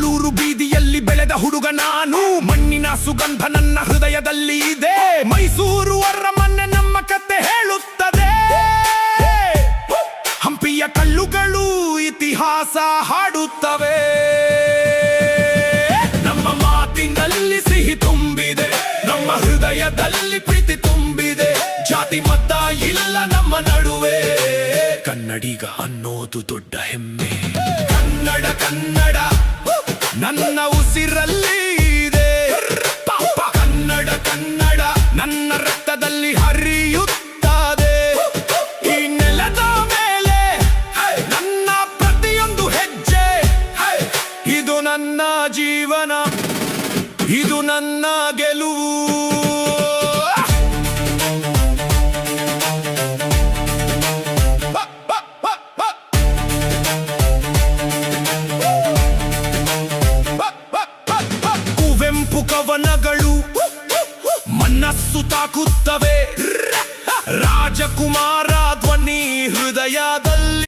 ಬೆಂಗಳೂರು ಬೀದಿಯಲ್ಲಿ ಬೆಳೆದ ಹುಡುಗ ನಾನು. ಮಣ್ಣಿನ ಸುಗಂಧ ನನ್ನ ಹೃದಯದಲ್ಲಿ ಇದೆ. ಮೈಸೂರು ಅರಮನೆ ನಮ್ಮ ಕತೆ ಹೇಳುತ್ತದೆ. ಹಂಪಿಯ ಕಲ್ಲುಗಳು ಇತಿಹಾಸ ಹಾಡುತ್ತವೆ. ನಮ್ಮ ಮಾತಿನಲ್ಲಿ ಸಿಹಿ ತುಂಬಿದೆ, ನಮ್ಮ ಹೃದಯದಲ್ಲಿ ಪ್ರೀತಿ ತುಂಬಿದೆ. ಜಾತಿ ಮತ ಇಲ್ಲ ನಮ್ಮ ನಡುವೆ, ಕನ್ನಡಿಗ ಅನ್ನೋದು ದೊಡ್ಡ ಹೆಮ್ಮೆ. ಕನ್ನಡ ಕನ್ನಡ ನನ್ನ ಉಸಿರಲ್ಲಿ ಇದೆ. ಕನ್ನಡ ಕನ್ನಡ ನನ್ನ ರಕ್ತದಲ್ಲಿ ಹರಿಯುತ್ತದೆ. ಈ ನೆಲದ ಮೇಲೆ ನನ್ನ ಪ್ರತಿಯೊಂದು ಹೆಜ್ಜೆ, ಇದು ನನ್ನ ಜೀವನ, ಇದು ನನ್ನ ಗೆಲುವು. ಕುವೆಂಪು ಕವನಗಳು ಮನಸ್ಸು ತಾಕುತ್ತವೆ. ರಾಜಕುಮಾರ ಧ್ವನಿ ಹೃದಯದ